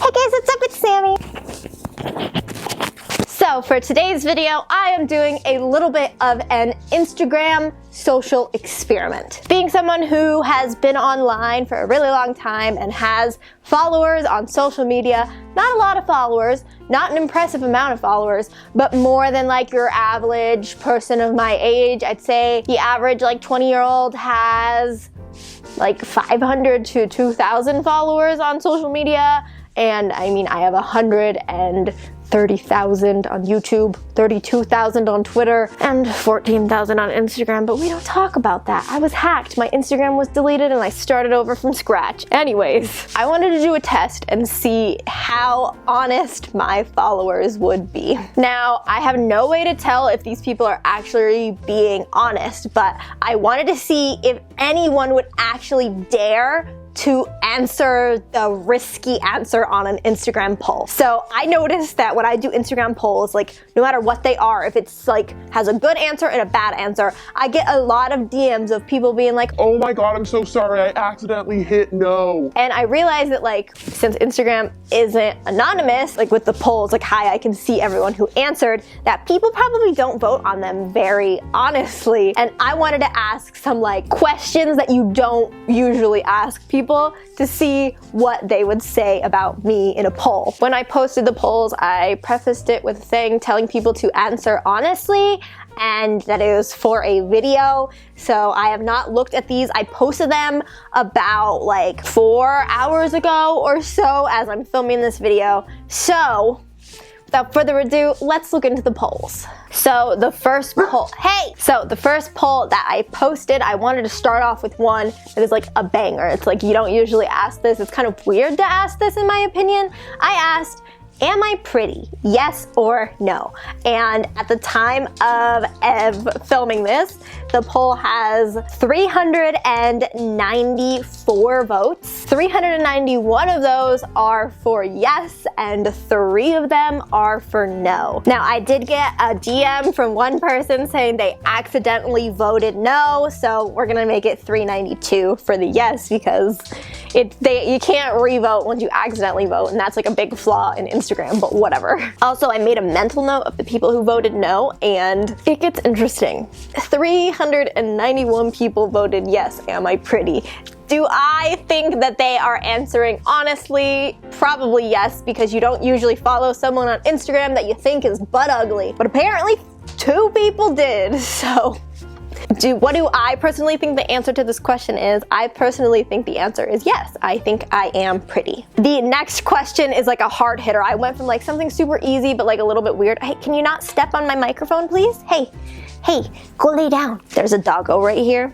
Hey guys, what's up? It's Sammy. So for today's video, I am doing a little bit of an Instagram social experiment. Being someone who has been online for a really long time and has followers on social media, not a lot of followers, not an impressive amount of followers, but more than like your average person of my age. I'd say the average like 20-year-old has like 500 to 2,000 followers on social media. And I mean, I have 130,000 on YouTube, 32,000 on Twitter, and 14,000 on Instagram, but we don't talk about that. I was hacked, my Instagram was deleted, and I started over from scratch. Anyways, I wanted to do a test and see how honest my followers would be. Now, I have no way to tell if these people are actually being honest, but I wanted to see if anyone would actually dare to answer the risky answer on an Instagram poll. So I noticed that when I do Instagram polls, like no matter what they are, if it's like has a good answer and a bad answer, I get a lot of DMs of people being like, oh my god, I'm so sorry, I accidentally hit no. And I realized that like, since Instagram isn't anonymous, like with the polls, like hi, I can see everyone who answered, that people probably don't vote on them very honestly. And I wanted to ask some like questions that you don't usually ask people to see what they would say about me in a poll. When I posted the polls, I prefaced it with a thing telling people to answer honestly and that it was for a video. So I have not looked at these. I posted them about like 4 hours ago or so as I'm filming this video. So without further ado, let's look into the polls. So the first poll, the first poll that I posted, I wanted to start off with one that is like a banger. It's like you don't usually ask this. It's kind of weird to ask this in my opinion. I asked, am I pretty? Yes or no? And at the time of filming this, the poll has 394 votes. 391 of those are for yes, and 3 of them are for no. Now, I did get a DM from one person saying they accidentally voted no, so we're gonna make it 392 for the yes because you can't re-vote once you accidentally vote, and that's like a big flaw in Instagram, but whatever. Also, I made a mental note of the people who voted no, and it gets interesting. 391 people voted yes, am I pretty? Do I think that they are answering honestly? Probably yes, because you don't usually follow someone on Instagram that you think is butt ugly, but apparently 2 people did, so. What do I personally think the answer to this question is? I personally think the answer is yes. I think I am pretty. The next question is like a hard hitter. I went from like something super easy but like a little bit weird. Hey, can you not step on my microphone, please? Hey, go lay down. There's a doggo right here.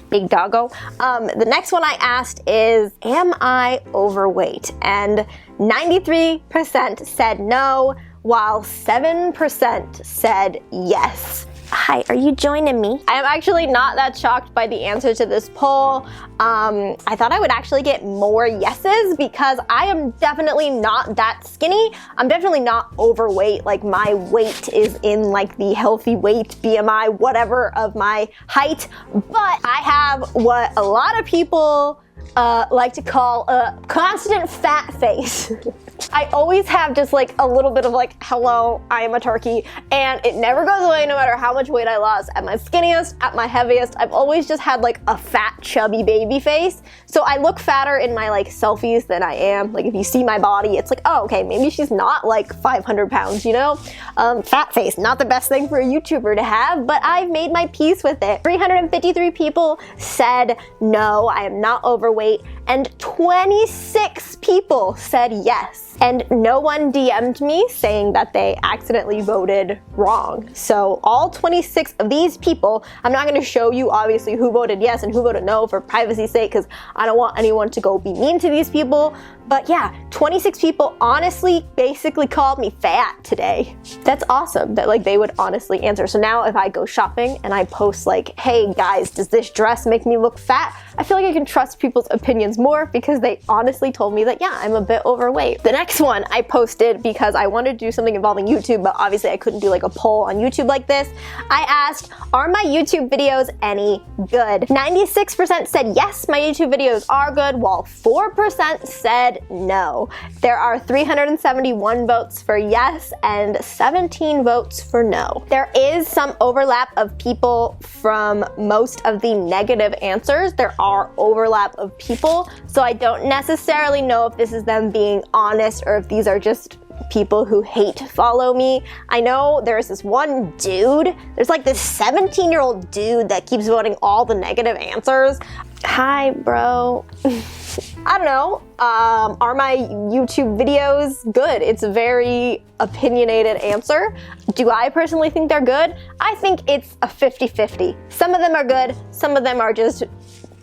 Big doggo. The next one I asked is, am I overweight? And 93% said no, while 7% said yes. Hi, are you joining me? I am actually not that shocked by the answer to this poll. I thought I would actually get more yeses because I am definitely not that skinny. I'm definitely not overweight. Like my weight is in like the healthy weight, BMI, whatever of my height. But I have what a lot of people like to call a constant fat face. I always have just like a little bit of like, hello, I am a turkey, and it never goes away no matter how much weight I lost. At my skinniest, at my heaviest, I've always just had like a fat, chubby baby face. So I look fatter in my like selfies than I am. Like if you see my body, it's like, oh, okay, maybe she's not like 500 pounds, you know? Fat face, not the best thing for a YouTuber to have, but I've made my peace with it. 353 people said no, I am not overweight, and 26 people said yes. And no one DM'd me saying that they accidentally voted wrong. So all 26 of these people, I'm not gonna show you obviously who voted yes and who voted no for privacy's sake, because I don't want anyone to go be mean to these people. But yeah, 26 people honestly basically called me fat today. That's awesome that like they would honestly answer. So now if I go shopping and I post like, hey guys, does this dress make me look fat? I feel like I can trust people's opinions more because they honestly told me that yeah, I'm a bit overweight. The next next one I posted because I wanted to do something involving YouTube, but obviously I couldn't do like a poll on YouTube like this. I asked, are my YouTube videos any good? 96% said yes, my YouTube videos are good, while 4% said no. There are 371 votes for yes and 17 votes for no. There is some overlap of people from most of the negative answers. There are overlap of people, so I don't necessarily know if this is them being honest or if these are just people who hate to follow me. I know there's this one dude, there's like this 17-year-old dude that keeps voting all the negative answers. Hi, bro. I don't know. Are my YouTube videos good? It's a very opinionated answer. Do I personally think they're good? I think it's a 50-50. Some of them are good, some of them are just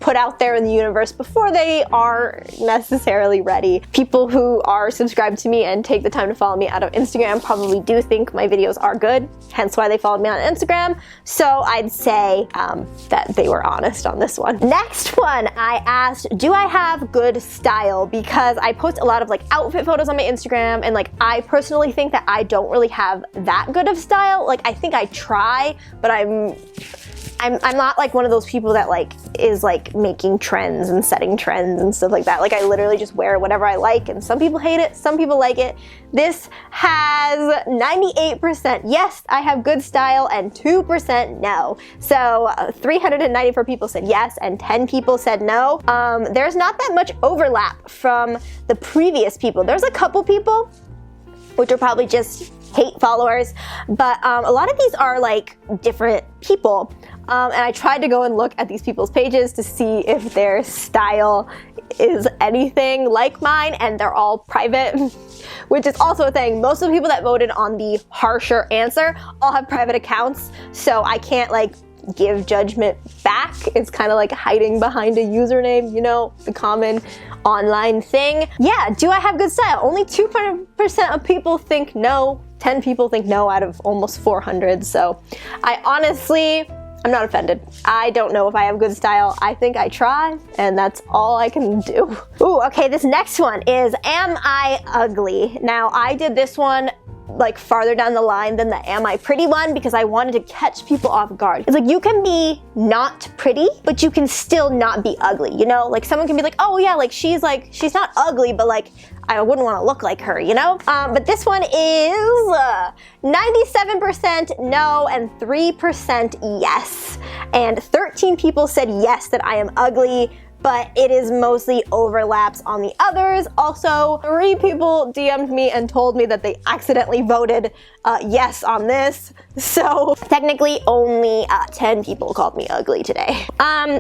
put out there in the universe before they are necessarily ready. People who are subscribed to me and take the time to follow me out of Instagram probably do think my videos are good, hence why they followed me on Instagram. So I'd say that they were honest on this one. Next one, I asked, do I have good style? Because I post a lot of like outfit photos on my Instagram, and like I personally think that I don't really have that good of style. Like I think I try, but I'm not like one of those people that like is like making trends and setting trends and stuff like that. Like I literally just wear whatever I like, and some people hate it, some people like it. This has 98% yes, I have good style, and 2% no. So 394 people said yes and 10 people said no. There's not that much overlap from the previous people. There's a couple people which are probably just hate followers, but a lot of these are like different people. And I tried to go and look at these people's pages to see if their style is anything like mine, and they're all private, which is also a thing. Most of the people that voted on the harsher answer all have private accounts, so I can't like give judgment back. It's kind of like hiding behind a username, you know, the common online thing. Yeah, do I have good style? Only 2% of people think no. 10 people think no out of almost 400, so I'm not offended. I don't know if I have good style. I think I try, and that's all I can do. Ooh, okay, this next one is, am I ugly? Now, I did this one like farther down the line than the am I pretty one because I wanted to catch people off guard. It's like you can be not pretty, but you can still not be ugly, you know? Like someone can be like, oh yeah, like she's not ugly, but like I wouldn't want to look like her, you know? But this one is 97% no and 3% yes. And 13 people said yes that I am ugly, but it is mostly overlaps on the others. Also, 3 people DM'd me and told me that they accidentally voted yes on this. So technically only 10 people called me ugly today.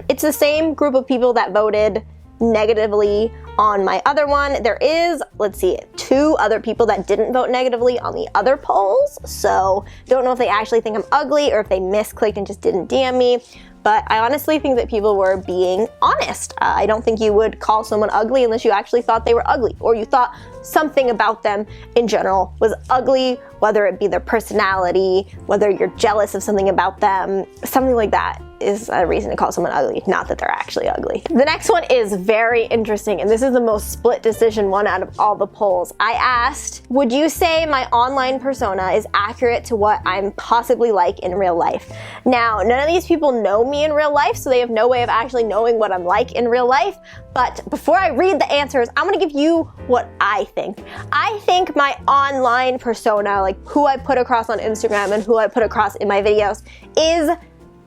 It's the same group of people that voted negatively on my other one. There is, let's see, 2 other people that didn't vote negatively on the other polls. So don't know if they actually think I'm ugly or if they misclicked and just didn't DM me. But I honestly think that people were being honest. I don't think you would call someone ugly unless you actually thought they were ugly, or you thought something about them in general was ugly, whether it be their personality, whether you're jealous of something about them, something like that is a reason to call someone ugly, not that they're actually ugly. The next one is very interesting, and this is the most split decision one out of all the polls. I asked, would you say my online persona is accurate to what I'm possibly like in real life? Now, none of these people know me in real life, so they have no way of actually knowing what I'm like in real life. But before I read the answers, I'm gonna give you what I think. I think my online persona, like who I put across on Instagram and who I put across in my videos, is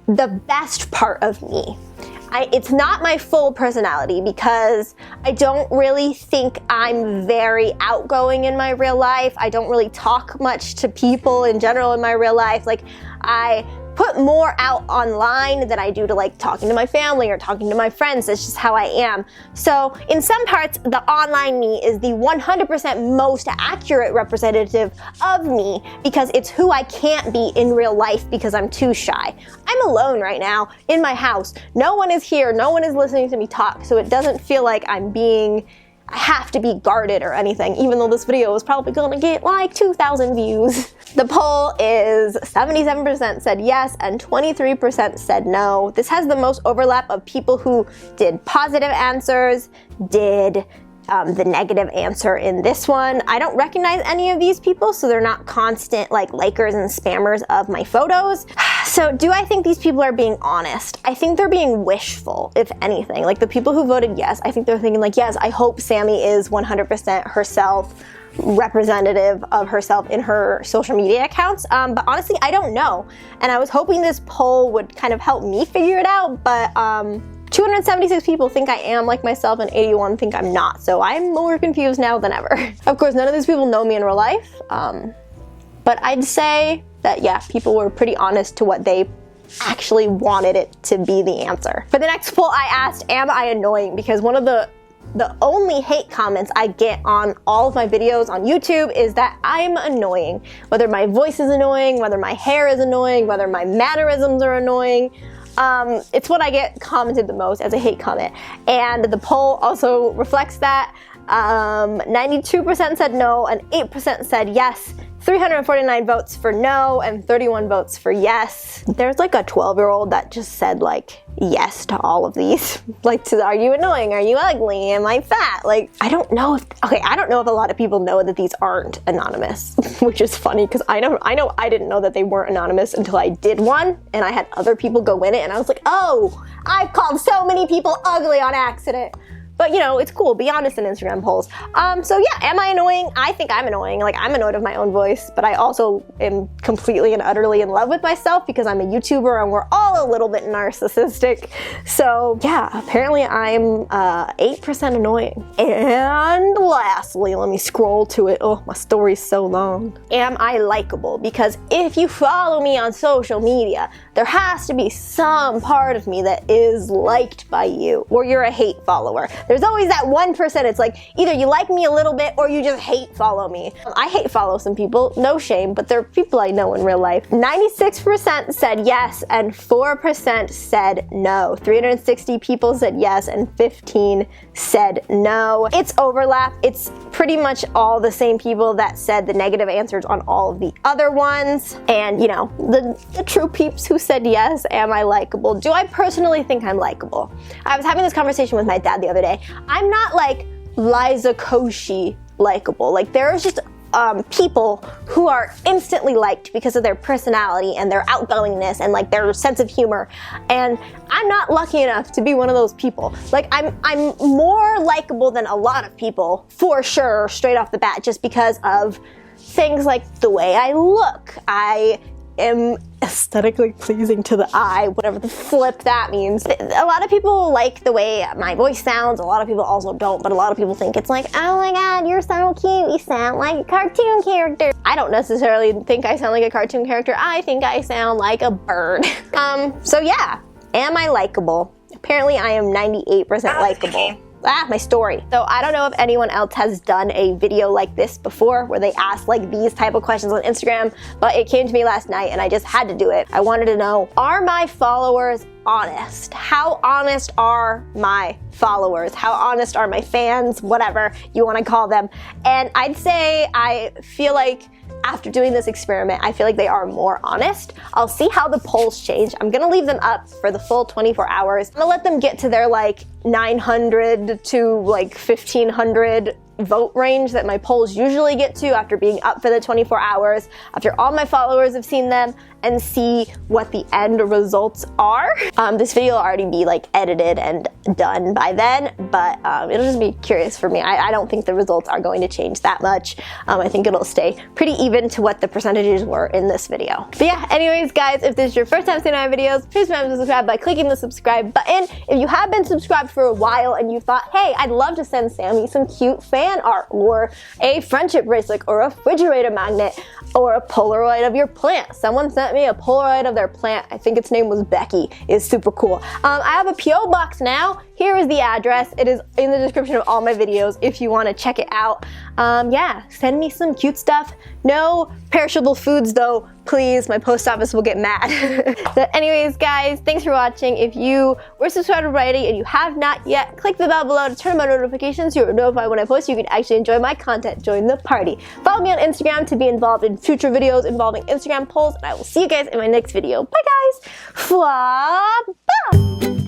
the best part of me. It's not my full personality because I don't really think I'm very outgoing in my real life. I don't really talk much to people in general in my real life. Like I put more out online than I do to like talking to my family or talking to my friends. That's just how I am. So in some parts, the online me is the 100% most accurate representative of me because it's who I can't be in real life because I'm too shy. I'm alone right now in my house. No one is here. No one is listening to me talk. So it doesn't feel like I have to be guarded or anything, even though this video is probably gonna get like 2,000 views. The poll is 77% said yes and 23% said no. This has the most overlap of people who did positive answers, did the negative answer in this one. I don't recognize any of these people, so they're not constant like likers and spammers of my photos. So do I think these people are being honest? I think they're being wishful, if anything. Like the people who voted yes, I think they're thinking like, yes, I hope Sammie is 100% herself, representative of herself in her social media accounts, but honestly I don't know, and I was hoping this poll would kind of help me figure it out, but 276 people think I am like myself and 81 think I'm not, so I'm more confused now than ever. Of course, none of these people know me in real life, but I'd say that yeah, people were pretty honest to what they actually wanted it to be the answer. For the next poll I asked, am I annoying? Because one of the only hate comments I get on all of my videos on YouTube is that I'm annoying. Whether my voice is annoying, whether my hair is annoying, whether my mannerisms are annoying. It's what I get commented the most as a hate comment. And the poll also reflects that. 92% said no and 8% said yes. 349 votes for no and 31 votes for yes. There's like a 12-year-old that just said like yes to all of these. Like, are you annoying? Are you ugly? Am I fat? Like, I don't know if a lot of people know that these aren't anonymous, which is funny because I know I didn't know that they weren't anonymous until I did one and I had other people go in it and I was like, oh, I've called so many people ugly on accident. But you know, it's cool, be honest in Instagram polls. So yeah, am I annoying? I think I'm annoying. Like, I'm annoyed of my own voice, but I also am completely and utterly in love with myself because I'm a YouTuber and we're all a little bit narcissistic. So yeah, apparently I'm 8% annoying. And lastly, let me scroll to it. Oh, my story's so long. Am I likable? Because if you follow me on social media, there has to be some part of me that is liked by you, or you're a hate follower. There's always that 1%, it's like, either you like me a little bit or you just hate follow me. I hate follow some people, no shame, but they're people I know in real life. 96% said yes and 4% said no. 360 people said yes and 15 said no. It's overlap. It's pretty much all the same people that said the negative answers on all of the other ones. And you know, the true peeps who said yes, am I likable? Do I personally think I'm likable? I was having this conversation with my dad the other day. I'm not like Liza Koshy likable. Like, there's just people who are instantly liked because of their personality and their outgoingness and like their sense of humor, and I'm not lucky enough to be one of those people. Like, I'm more likable than a lot of people for sure, straight off the bat, just because of things like the way I look. I am aesthetically pleasing to the eye, whatever the flip that means. A lot of people like the way my voice sounds, a lot of people also don't, but a lot of people think it's like, oh my god, you're so cute, you sound like a cartoon character. I don't necessarily think I sound like a cartoon character, I think I sound like a bird. So yeah, am I likable? Apparently I am 98% likable. My story. So I don't know if anyone else has done a video like this before where they ask like these type of questions on Instagram, but it came to me last night and I just had to do it. I wanted to know, are my followers honest? How honest are my followers? How honest are my fans? Whatever you want to call them. And I'd say I feel like after doing this experiment, I feel like they are more honest. I'll see how the polls change. I'm gonna leave them up for the full 24 hours. I'm gonna let them get to their like 900 to like 1500 vote range that my polls usually get to after being up for the 24 hours, after all my followers have seen them, and see what the end results are. This video will already be like edited and done by then, but it'll just be curious for me. I don't think the results are going to change that much. I think it'll stay pretty even to what the percentages were in this video. But yeah, anyways guys, if this is your first time seeing my videos, please remember to subscribe by clicking the subscribe button. If you have been subscribed for a while and you thought, hey, I'd love to send Sammie some cute fan art, or a friendship bracelet, or a refrigerator magnet, or a Polaroid of your plant. Someone sent me a Polaroid of their plant. I think its name was Becky. It's super cool. I have a P.O Box now. Here is the address. It is in the description of all my videos if you want to check it out. Yeah, send me some cute stuff. No perishable foods though, please. My post office will get mad. So anyways guys, thanks for watching. If you were subscribed already and you have not yet, click the bell below to turn on my notifications so you're notified when I post. You can actually enjoy my content. Join the party. Follow me on Instagram to be involved in future videos involving Instagram polls, and I will see you guys in my next video. Bye guys. Fwa ba.